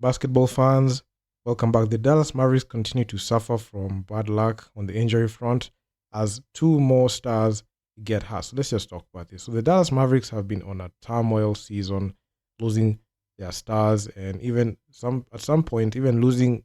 Basketball fans, welcome back. The Dallas Mavericks continue to suffer from bad luck on the injury front as two more stars get hurt. So let's just talk about this. So the Dallas Mavericks have been on a turmoil season, losing their stars and even at some point even losing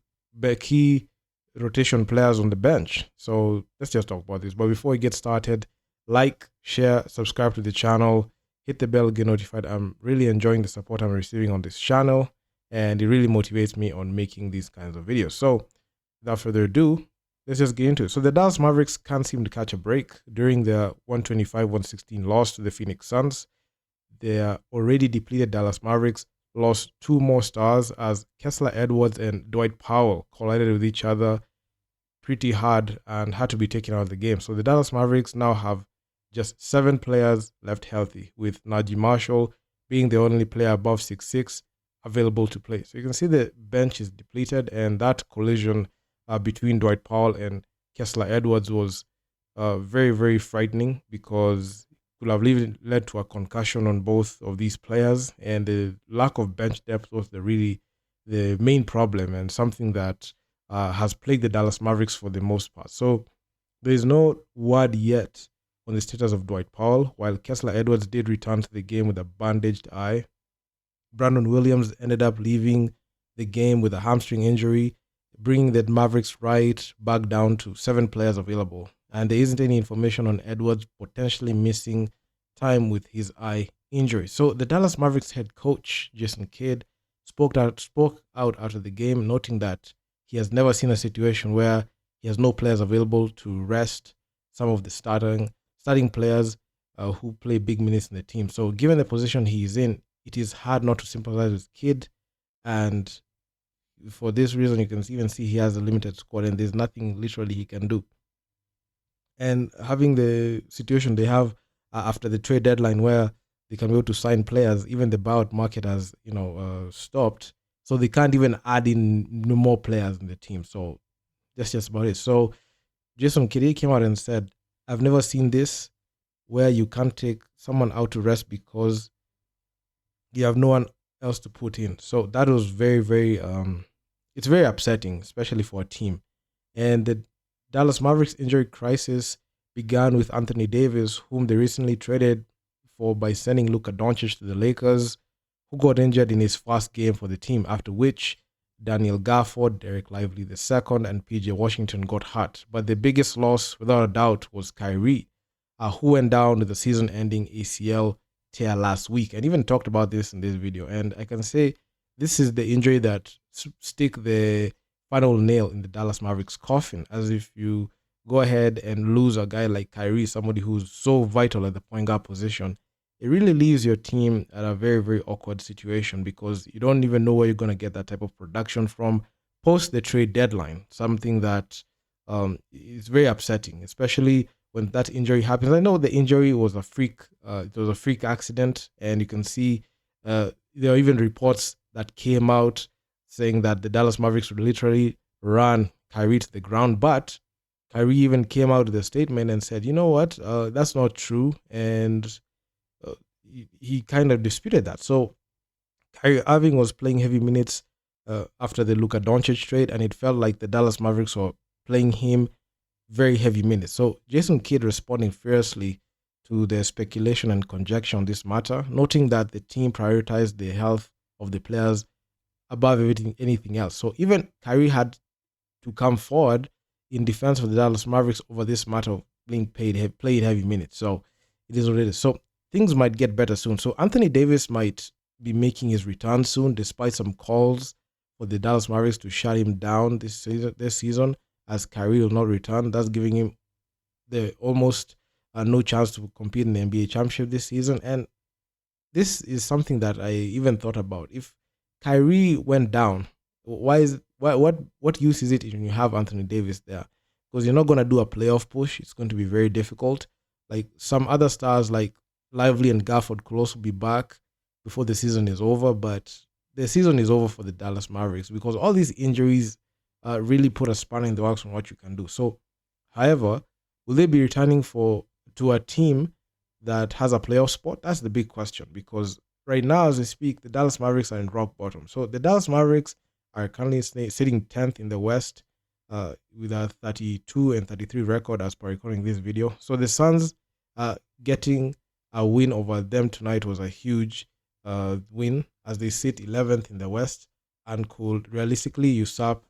key rotation players on the bench. So let's just talk about this. But before we get started, like, share, subscribe to the channel, hit the bell, get notified. I'm really enjoying the support I'm receiving on this channel, and it really motivates me on making these kinds of videos. So without further ado, let's just get into it. So the Dallas Mavericks can't seem to catch a break. During their 125-116 loss to the Phoenix Suns, their already depleted Dallas Mavericks lost two more stars as Kessler Edwards and Dwight Powell collided with each other pretty hard and had to be taken out of the game. So the Dallas Mavericks now have just 7 players left healthy, with Najee Marshall being the only player above 6'6" available to play. So you can see the bench is depleted, and that collision between Dwight Powell and Kessler Edwards was very, very frightening because it could have led to a concussion on both of these players, and the lack of bench depth was the main problem and something that has plagued the Dallas Mavericks for the most part. So there is no word yet on the status of Dwight Powell, while Kessler Edwards did return to the game with a bandaged eye. Brandon Williams ended up leaving the game with a hamstring injury, bringing the Mavericks right back down to 7 players available. And there isn't any information on Edwards potentially missing time with his eye injury. So the Dallas Mavericks head coach, Jason Kidd, spoke out after the game, noting that he has never seen a situation where he has no players available to rest some of the starting players who play big minutes in the team. So given the position he is in, it is hard not to sympathize with Kidd, and for this reason, you can even see he has a limited squad, and there's nothing literally he can do. And having the situation they have after the trade deadline, where they can be able to sign players, even the buyout market has stopped, so they can't even add in more players in the team. So that's just about it. So Jason Kidd came out and said, "I've never seen this, where you can't take someone out to rest because you have no one else to put in." So that was very, very it's very upsetting, especially for a team. And the Dallas Mavericks injury crisis began with Anthony Davis, whom they recently traded for by sending Luka Doncic to the Lakers, who got injured in his first game for the team, after which Daniel Gafford, Derek Lively II, and PJ Washington got hurt. But the biggest loss, without a doubt, was Kyrie, who went down with the season-ending ACL tear last week, and even talked about this in this video. And I can say this is the injury that stick the final nail in the Dallas Mavericks coffin, as if you go ahead and lose a guy like Kyrie, somebody who's so vital at the point guard position, it really leaves your team at a very, very awkward situation, because you don't even know where you're going to get that type of production from post the trade deadline, something that is very upsetting, especially when that injury happens. I know the injury was a freak, it was a freak accident, and you can see there are even reports that came out saying that the Dallas Mavericks would literally run Kyrie to the ground. But Kyrie even came out with a statement and said, you know what, that's not true. And he kind of disputed that. So Kyrie Irving was playing heavy minutes after the Luka Doncic trade, and it felt like the Dallas Mavericks were playing him very heavy minutes. So Jason Kidd responding fiercely to the speculation and conjecture on this matter, noting that the team prioritized the health of the players above anything else. So even Kyrie had to come forward in defense of the Dallas Mavericks over this matter of being played heavy minutes. So it is what it is. So things might get better soon. So Anthony Davis might be making his return soon, despite some calls for the Dallas Mavericks to shut him down this season, as Kyrie will not return. That's giving him the almost no chance to compete in the NBA championship this season. And this is something that I even thought about. If Kyrie went down, what use is it when you have Anthony Davis there? Because you're not going to do a playoff push. It's going to be very difficult. Like some other stars like Lively and Gafford could also be back before the season is over, but the season is over for the Dallas Mavericks because all these injuries really put a spanner in the works on what you can do. So, however, will they be returning to a team that has a playoff spot? That's the big question, because right now, as we speak, the Dallas Mavericks are in rock bottom. So the Dallas Mavericks are currently sitting 10th in the West with a 32 and 33 record as per recording this video. So the Suns getting a win over them tonight was a huge win, as they sit 11th in the West and could realistically usurp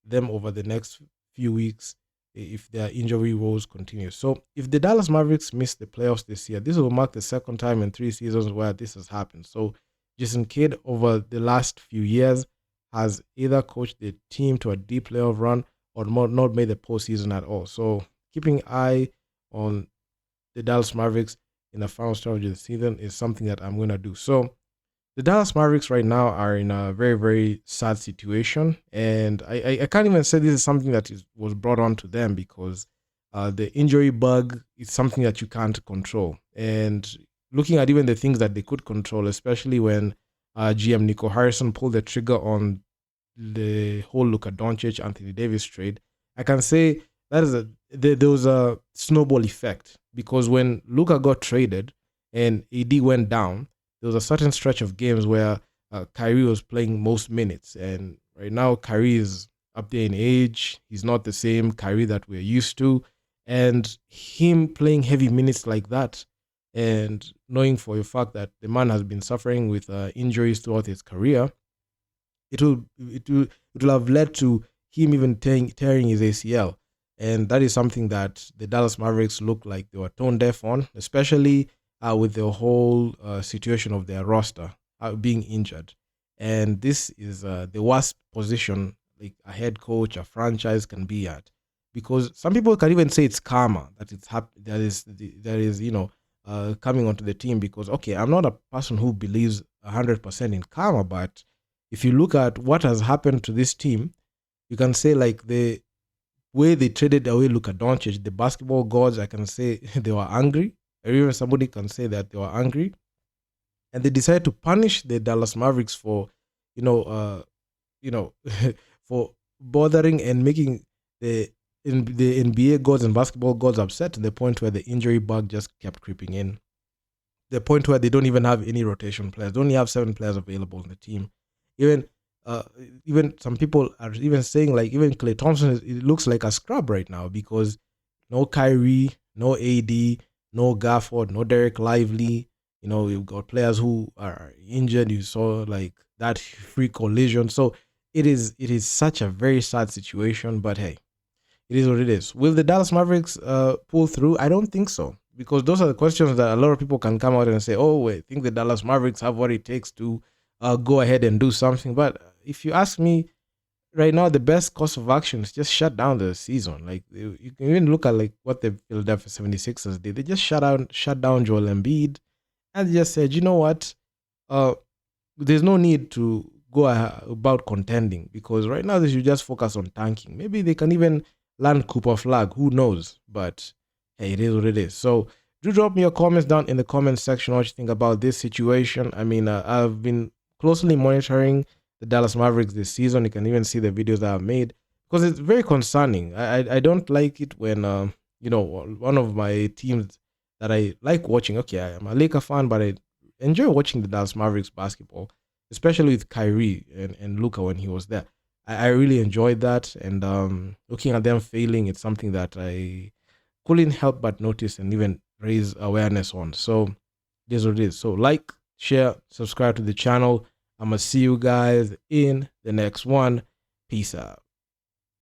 them over the next few weeks if their injury woes continue. So if the Dallas Mavericks miss the playoffs this year, this will mark the second time in 3 seasons where this has happened. So Jason Kidd over the last few years has either coached the team to a deep playoff run or not made the postseason at all. So keeping eye on the Dallas Mavericks in the final stretch of the season is something that I'm going to do. So the Dallas Mavericks right now are in a very, very sad situation. And I can't even say this is something that was brought on to them, because the injury bug is something that you can't control. And looking at even the things that they could control, especially when GM Nico Harrison pulled the trigger on the whole Luka Doncic, Anthony Davis trade, I can say that is there was a snowball effect, because when Luka got traded and AD went down, there was a certain stretch of games where Kyrie was playing most minutes. And right now, Kyrie is up there in age. He's not the same Kyrie that we're used to. And him playing heavy minutes like that, and knowing for a fact that the man has been suffering with injuries throughout his career, it will have led to him even tearing his ACL. And that is something that the Dallas Mavericks look like they were tone deaf on, especially with the whole situation of their roster being injured. And this is the worst position like a head coach, a franchise can be at, because some people can even say it's karma that is coming onto the team. Because okay, I'm not a person who believes 100% in karma, but if you look at what has happened to this team, you can say like the way they traded away Luka Doncic, the basketball gods, I can say they were angry. Or even somebody can say that they were angry, and they decided to punish the Dallas Mavericks for, for bothering and making the NBA gods and basketball gods upset, to the point where the injury bug just kept creeping in. The point where they don't even have any rotation players. They only have 7 players available in the team. Even some people are even saying like even Klay Thompson, it looks like a scrub right now, because no Kyrie, no AD, no Gafford, no Derek Lively. You've got players who are injured. You saw like that free collision. So it is such a very sad situation. But hey, it is what it is. Will the Dallas Mavericks pull through? I don't think so, because those are the questions that a lot of people can come out and say, oh, I think the Dallas Mavericks have what it takes to go ahead and do something. But if you ask me, right now, the best course of action is just shut down the season. Like, you can even look at like what the Philadelphia 76ers did. They just shut down Joel Embiid, and just said, you know what, there's no need to go about contending, because right now they should just focus on tanking. Maybe they can even land Cooper Flag, who knows? But hey, it is what it is. So do drop me your comments down in the comment section what you think about this situation. I mean, I've been closely monitoring the Dallas Mavericks this season. You can even see the videos that I've made, because it's very concerning. I don't like it when one of my teams that I like watching. Okay, I am a Laker fan, but I enjoy watching the Dallas Mavericks basketball, especially with Kyrie and Luka when he was there. I really enjoyed that, and looking at them failing, it's something that I couldn't help but notice and even raise awareness on. So this is what it is. So like, share, subscribe to the channel. I'm going to see you guys in the next one. Peace out.